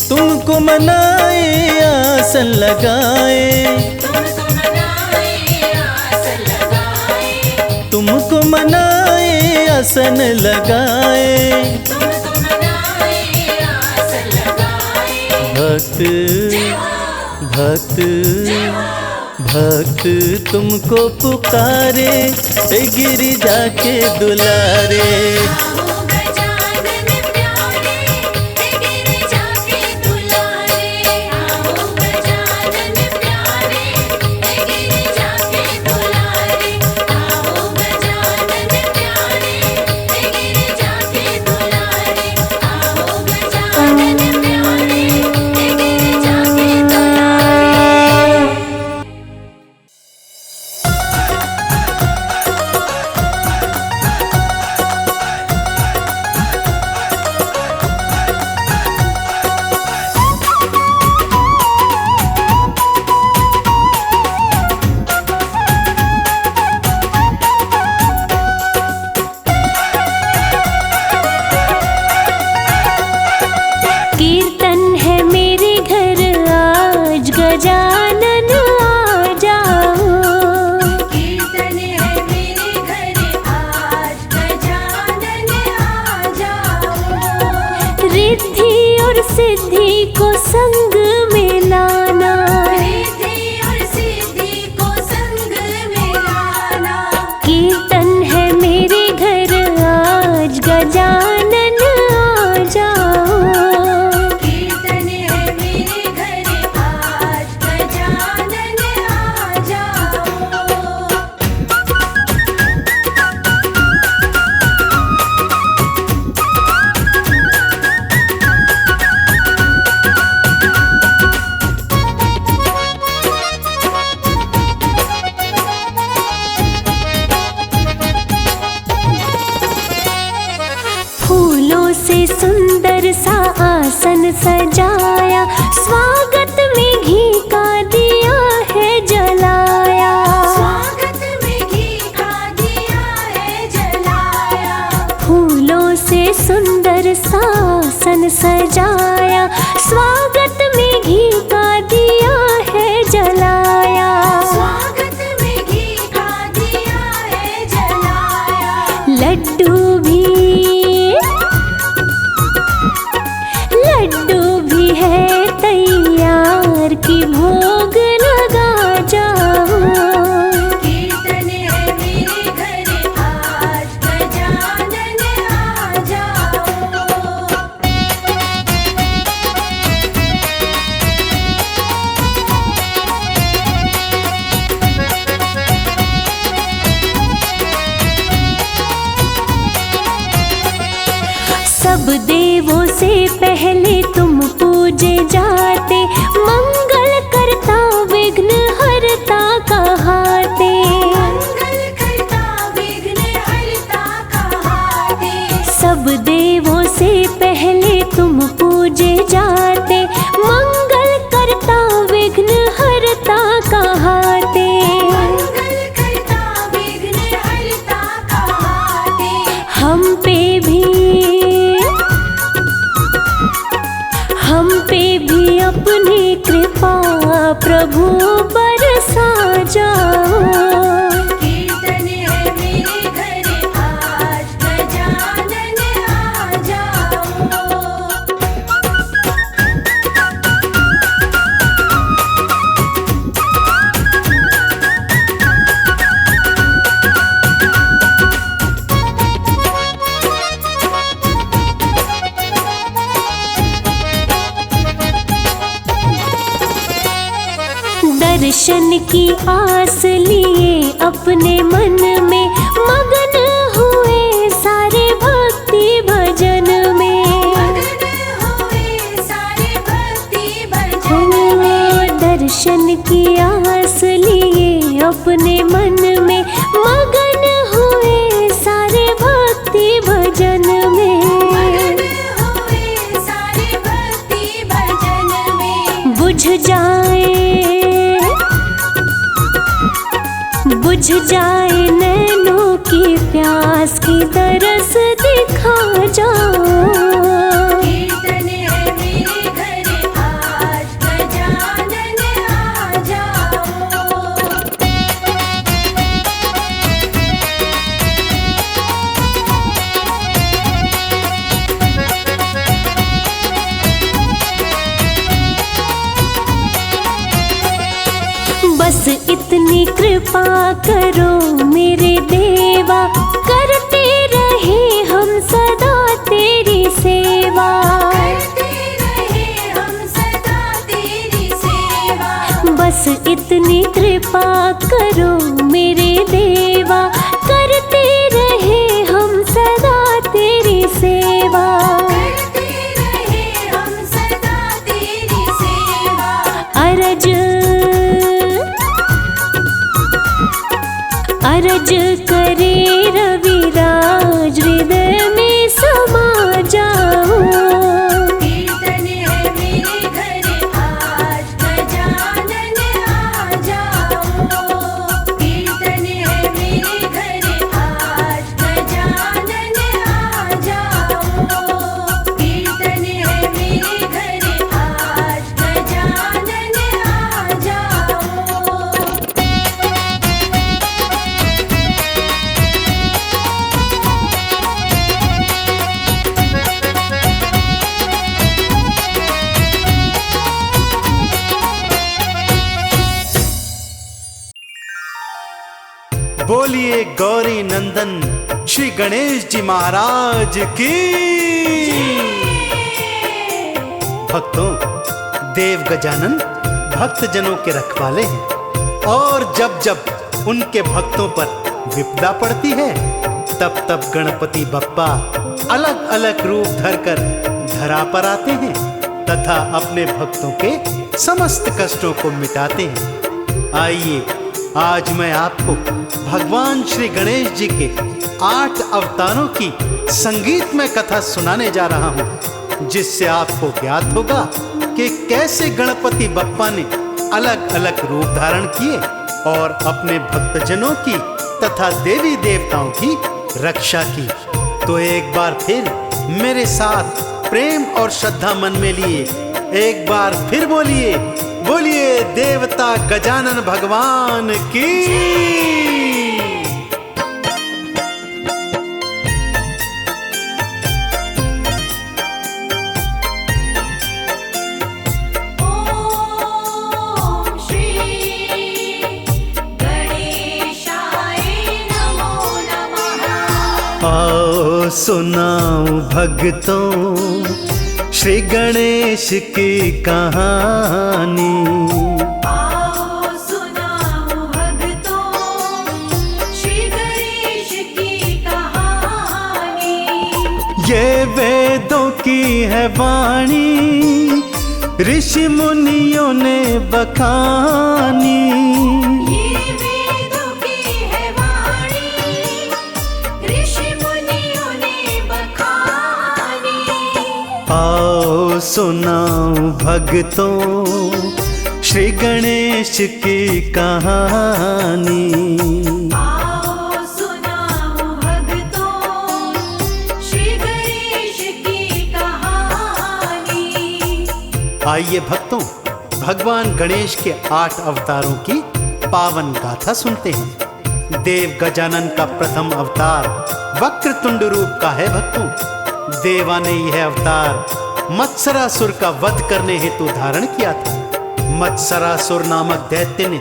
तुमको मनाए आसन लगाए, तुमको मनाए आस लगाए, तुमको मनाए आसन लगाए। भक्त भक्त भक्त तुमको पुकारे, गिरिजा के दुलारे। गजानन आ जाओ, कीर्तन है मेरे घर आज, गजानन आ जाओ। रिद्धि और सिद्धि को संग में लाना, रिद्धि और सिद्धि को संग में लाना। कीर्तन है मेरे घर आज, गजानन आ जाओ। कीर्तन है मेरे घर आज, गजानन आ जाओ। फूलों से सुंदर सा आसन सजाया, स्वागत में घी का दिया है जलाया। स्वागत में घी का दिया है जलाया। फूलों से सुंदर सा आसन सजाया, स्वागत में घी का दिया है जलाया। स्वागत में घी का दिया है जलाया। लड्डू भी है तैयार की भोग लगा जाओ। कीर्तन है मेरे घर आज, गजानन आ जाओ। सब देवों से पहले तुम पूजे जाते, मंगल करता विघ्न हरता कहाते। मंगल करता विघ्न हरता कहाते। सब देवों से पहले तुम पूजे जाते, मंगल करता विघ्न हरता कहाते। मंगल करता विघ्न हरता कहाते। हम पे भी अपनी कृपा प्रभु बरसा जाओ। कीर्तन है मेरे घर आज, गजानन आ जाओ। दर्शन की आस लिए अपने मन में मगन हुए सारे भक्ति भजन में। मगन हुए सारे भक्ति भजन में। दर्शन की आस लिए अपने मन में मगन हुए सारे भक्ति भजन में। मगन हुए सारे भक्ति भजन में। बुझ जाए नैनों की प्यास की तरस दिखा जाओ। कीर्तन है मेरे घर आज, गजानन आ जाओ। इतनी कृपा करो मेरे देवा, करते रहे हम सदा तेरी सेवा। करते रहे हम सदा तेरी सेवा। बस इतनी कृपा करो मेरे देवा, करते रहे हम सदा तेरी सेवा। करते रहे हम सदा तेरी सेवा। अरज करे रविराज, हृदय में समा जाओ। कीर्तन है मेरे घर आज, गजानन आ जाओ। कीर्तन है मेरे घर आज, गजानन आ जाओ। कीर्तन है मेरे घर आज, गजानन आ जाओ। बोलिए गौरी नंदन श्री गणेश जी महाराज की। भक्तों, देव गजानन भक्तजनों के रखवाले हैं और जब जब उनके भक्तों पर विपदा पड़ती है तब तब गणपति बप्पा अलग अलग रूप धरकर धरा पर आते हैं तथा अपने भक्तों के समस्त कष्टों को मिटाते हैं। आइए आज मैं आपको भगवान श्री गणेश जी के 8 अवतारों की संगीतमय कथा सुनाने जा रहा हूँ, जिससे आपको ज्ञात होगा कि कैसे गणपति बप्पा ने अलग अलग रूप धारण किए और अपने भक्तजनों की तथा देवी देवताओं की रक्षा की। तो एक बार फिर मेरे साथ प्रेम और श्रद्धा मन में लिए एक बार फिर बोलिए, बोलिए देवता गजानन भगवान की। ओम श्री गणेशाय नमो नमः। आओ सुनाऊं भक्तों श्री गणेश की कहानी। आओ सुनाओ भक्तों श्री गणेश की कहानी। ये वेदों की है वाणी, ऋषि मुनियों ने बखानी। ये वेदों की है वाणी, ऋषि मुनियों ने बखानी। आओ सुनाऊं भक्तों श्री गणेश की कहानी। आओ सुनाओ भक्तों श्री गणेश की कहानी। आइए भक्तों, भगवान गणेश के 8 अवतारों की पावन गाथा सुनते हैं। देव गजानन का प्रथम अवतार वक्रतुंड रूप का है। भक्तों, देवा ने यह अवतार मत्सरासुर का वध करने हेतु धारण किया था। मत्सरासुर नामक दैत्य ने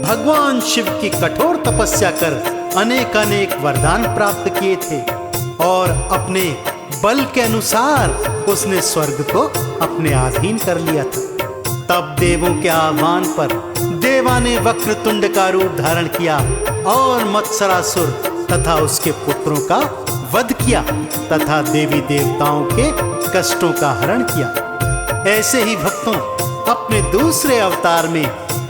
भगवान शिव की कठोर तपस्या कर अनेक वरदान प्राप्त किए थे और अपने बल के अनुसार उसने स्वर्ग को अपने अधीन कर लिया था। तब देवों के आह्वान पर देवा ने वक्रतुंड का रूप धारण किया और मत्सरासुर तथा उसके पुत्रों का वध किया तथा देवी देवताओं के कष्टों का हरण किया। ऐसे ही भक्तों, अपने दूसरे अवतार में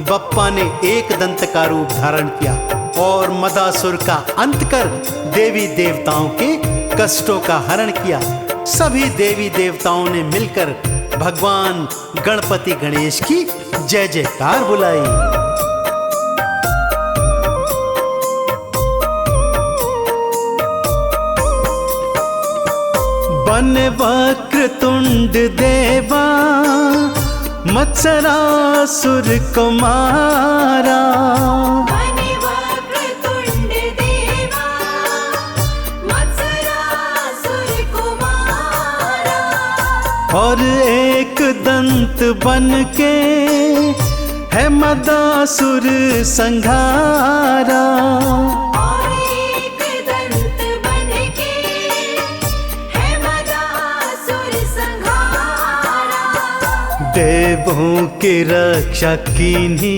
बप्पा ने एक दंत का रूप धारण किया और मदासुर का अंत कर देवी देवताओं के कष्टों का हरण किया। सभी देवी देवताओं ने मिलकर भगवान गणपति गणेश की जय जयकार बुलाई। बन वक्रतुंड देवा मत्सरासुर को मारा। बने वक्रतुंड देवा मत्सरासुर को मारा। और एक दंत बन के है मदासुर संघारा। और एक दंत बनके है मदासुर संहारा। देवों की रक्षा कीन्ही,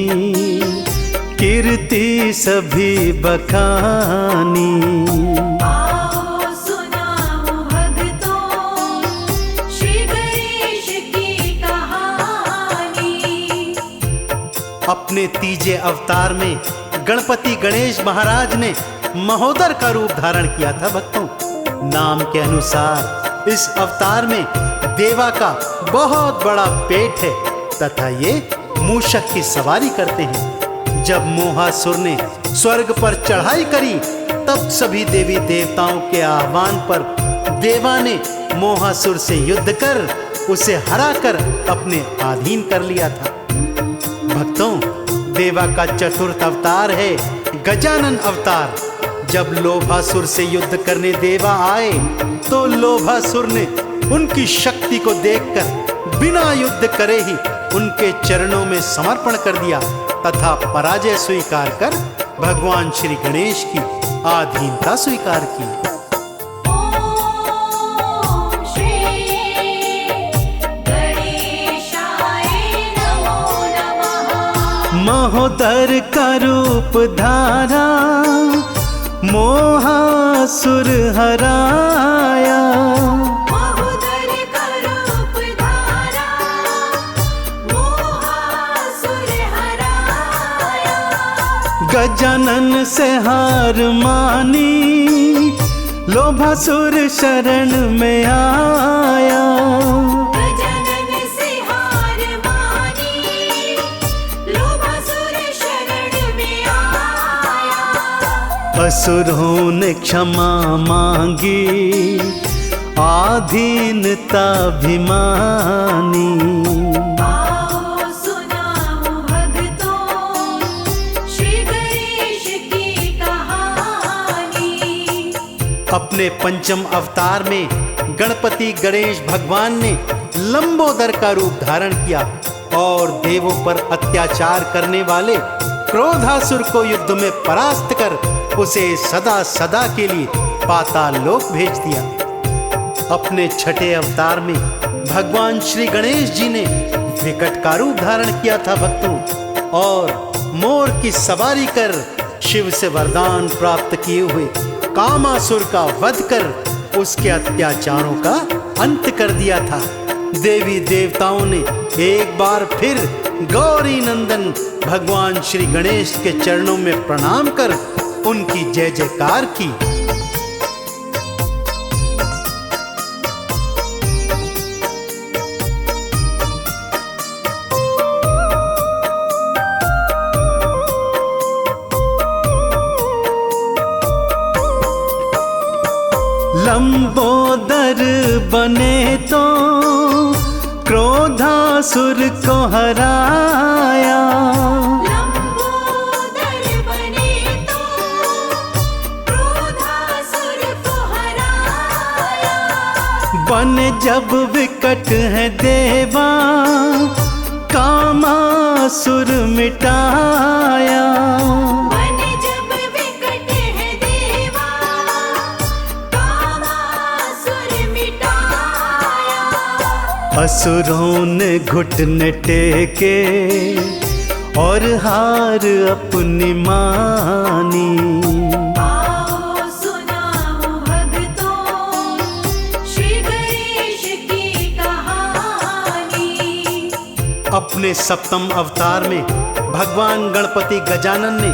कीर्ति सभी बखानी। आओ सुनाओ भक्तों श्री गणेश की कहानी। अपने तीजे अवतार में गणपति गणेश महाराज ने महोदर का रूप धारण किया था भक्तों। नाम के अनुसार इस अवतार में देवा का बहुत बड़ा पेट है तथा ये मूषक की सवारी करते हैं। जब मोहासुर ने स्वर्ग पर चढ़ाई करी तब सभी देवी देवताओं के आह्वान पर देवा ने मोहासुर से युद्ध कर उसे हराकर अपने अधीन कर लिया था। भक्तों, देवा का चतुर्थ अवतार है गजानन अवतार। जब लोभासुर से युद्ध करने देवा आए तो लोभासुर ने उनकी शक्ति को देखकर बिना युद्ध करे ही उनके चरणों में समर्पण कर दिया तथा पराजय स्वीकार कर भगवान श्री गणेश की आधीनता स्वीकार की। ओम श्री गणेशाय नमो नमः। महोदर का रूप धारा, मोहासुर हराया। महोदर का रूप धारा, मोहासुर हराया। गजानन से हार मानी, लोभासुर शरण में आया। गजानन से हार मानी, लोभासुर शरण में आया। असुरों ने क्षमा मांगी, आधीनता भी मानी। आओ सुनाओ भक्तों श्री गणेश की कहानी। अपने पंचम अवतार में गणपति गणेश भगवान ने लंबोदर का रूप धारण किया और देवों पर अत्याचार करने वाले क्रोधासुर को युद्ध में परास्त कर उसे सदा सदा के लिए पाताल लोक भेज दिया। अपने छठे अवतार में भगवान श्री गणेश जी ने विकट का रूप धारण किया था भक्तों और मोर की सवारी कर शिव से वरदान प्राप्त किए हुए कामासुर का वध कर उसके अत्याचारों का अंत कर दिया था। देवी देवताओं ने एक बार फिर गौरी नंदन भगवान श्री गणेश के चरणों में प्रणाम कर उनकी जय जयकार की। लंबोदर बने तो क्रोधासुर को हराया। लंबोदर बने तो क्रोधासुर को हराया। बने जब विकट है देवा, कामासुर मिटाया। बने जब विकट है देवा, कामासुर मिटाया। असुरों ने घुटने टेके और हार अपनी मानी। आओ सुनाओ भक्तों श्री गणेश की कहानी। अपने सप्तम अवतार में भगवान गणपति गजानन ने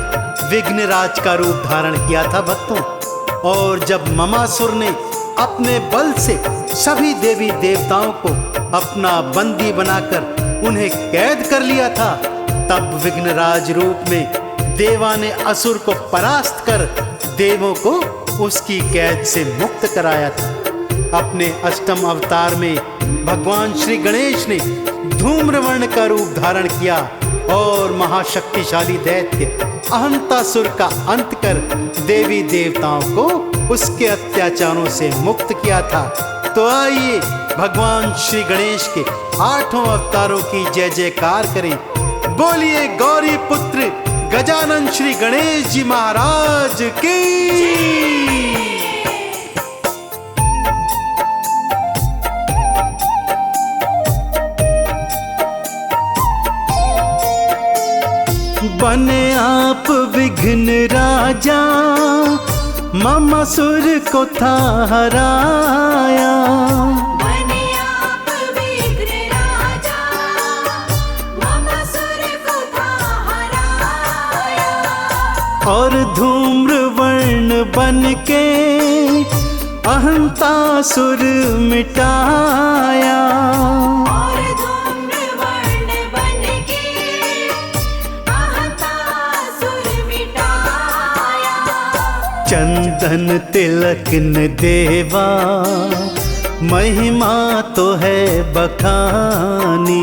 विघ्नराज का रूप धारण किया था भक्तों। और जब ममासुर ने अपने बल से सभी देवी देवताओं को अपना बंदी बनाकर उन्हें कैद कर लिया था, तब विघ्नराज रूप में देवा ने असुर को परास्त कर देवों को उसकी कैद से मुक्त कराया था। अपने अष्टम अवतार में भगवान श्री गणेश ने धूम्रवर्ण का रूप धारण किया और महाशक्तिशाली दैत्य अहंतासुर का अंत कर देवी देवताओं को उसके अत्याचारों से मुक्त किया था। तो आइए भगवान श्री गणेश के 8 अवतारों की जय जयकार करें। बोलिए गौरी पुत्र गजानन श्री गणेश जी महाराज की। बने आप विघ्न राजा, मामासुर को था हराया। बने आप विघ्न राजा, मामासुर को था हराया। और धूम्रवर्ण बन के अहंतासुर मिटाया। और धूम्रवर्ण बन के अहंतासुर मिटाया। चंदन तिलक न देवा, महिमा तो है बखानी।